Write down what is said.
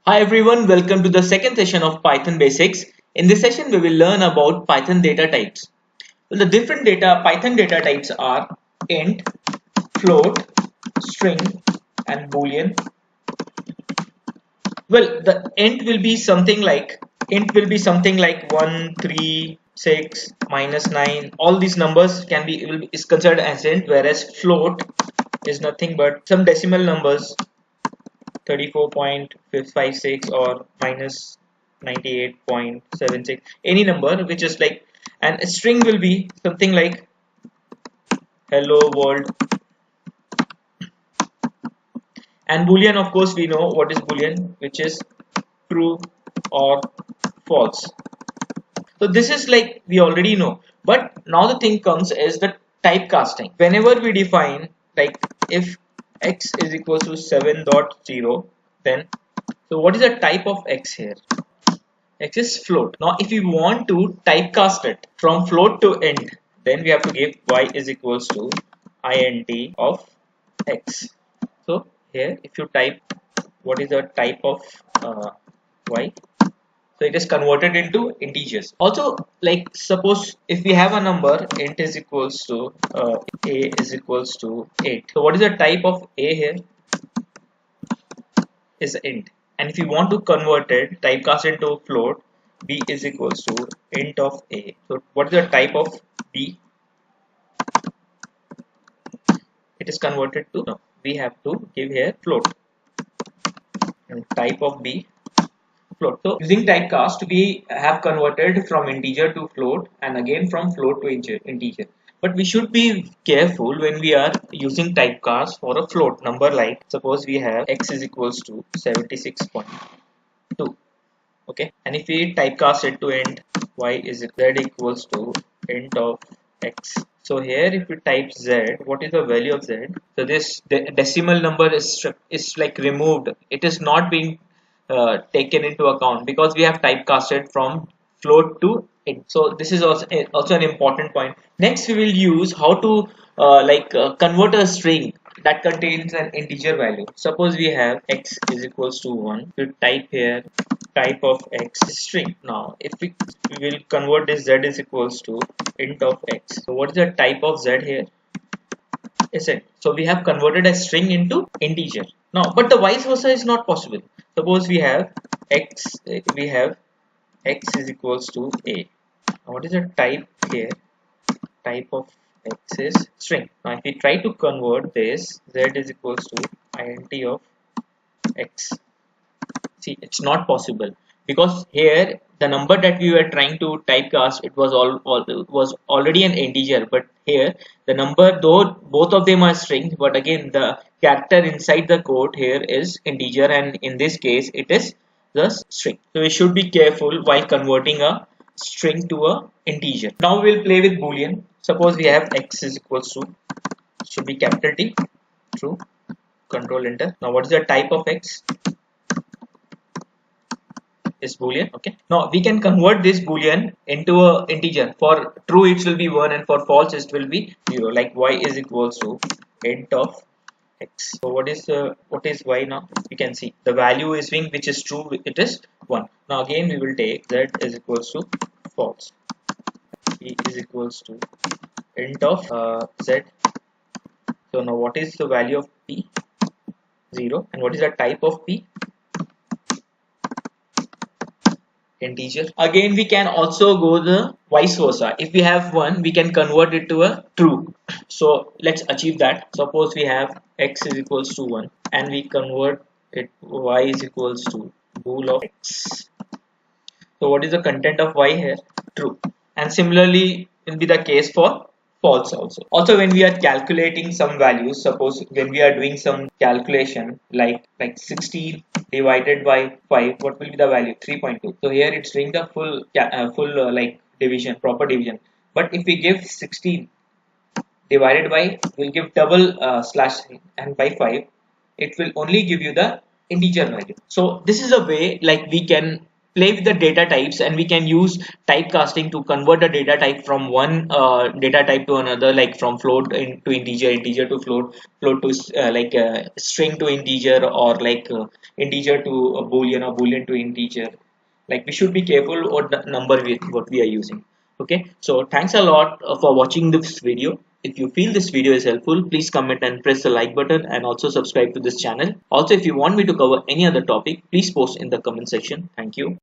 Hi everyone, welcome to the second session of Python Basics. In this session, we will learn about Python data types. Well, the different Python data types are int, float, string, and boolean. Well, the int will be something like 1, 3, 6, -9. All these numbers is considered as int, whereas float is nothing but some decimal numbers 34.56 or minus 98.76, any number which is like, and a string will be something like hello world. And boolean, of course, we know what is boolean, which is true or false. So this is like we already know, but now the thing comes is the typecasting. Whenever we define, like, if x is equal to 7.0, then so what is the type of x here? X is float. Now if we want to typecast it from float to int, then we have to give y is equals to int of x. So here if you type what is the type of y, so it is converted into integers. Also, like, suppose if we have a number int is equals to a is equals to 8. So what is the type of a here? Is int. And if you want to convert it, typecast it to float, b is equals to int of a. So what is the type of b? It is converted to, no, we have to give here float, and type of b float. So using typecast, we have converted from integer to float and again from float to integer. But we should be careful when we are using typecast for a float number, like suppose we have x is equals to 76.2. Okay, and if we typecast it to int y is z equals to int of x. So here if we type z, what is the value of z? So this decimal number is like removed. It is not being taken into account because we have typecasted from float to int. So this is also an important point. Next we will use how to convert a string that contains an integer value. Suppose we have x is equals to 1. We type here type of x string. Now if we will convert this, z is equals to int of x. So what is the type of z here? Is it? So we have converted a string into integer. Now, but the vice versa is not possible. Suppose we have x is equals to a. Now what is the type here? Type of x is string. Now if we try to convert this, z is equals to int of x. See, it's not possible because here the number that we were trying to typecast, it was was already an integer, but here the number, though both of them are strings, but again the character inside the code here is integer, and in this case it is the string. So we should be careful while converting a string to a integer. Now we'll play with boolean. Suppose we have x is equals to, should be capital T, true, control enter. Now what is the type of x? Is boolean. Okay, now we can convert this boolean into a integer. For true it will be 1 and for false it will be 0, like y is equals to int of x. So what is y? Now you can see the value is being, which is true, it is 1. Now again we will take z is equals to false, p is equals to int of z. So now what is the value of p? 0. And what is the type of p? Integer. Again we can also go the vice versa. If we have 1, we can convert it to a true. So let's achieve that. Suppose we have x is equals to 1 and we convert it y is equals to bool of x. So what is the content of y here? True. And similarly will be the case for false also. Also when we are calculating some values, suppose when we are doing some calculation like 16 divided by 5, what will be the value? 3.2. So here it's doing the full like division, proper division. But if we give 16 divided by, we'll give double slash and by 5, it will only give you the integer value. So this is a way like we can play with the data types, and we can use typecasting to convert the data type from one data type to another, like from float to integer, integer to float, float to string to integer, or integer to a boolean, or boolean to integer. Like, we should be careful what the number with what we are using. Okay, so thanks a lot for watching this video. If you feel this video is helpful, please comment and press the like button, and also subscribe to this channel. Also, if you want me to cover any other topic, please post in the comment section. Thank you.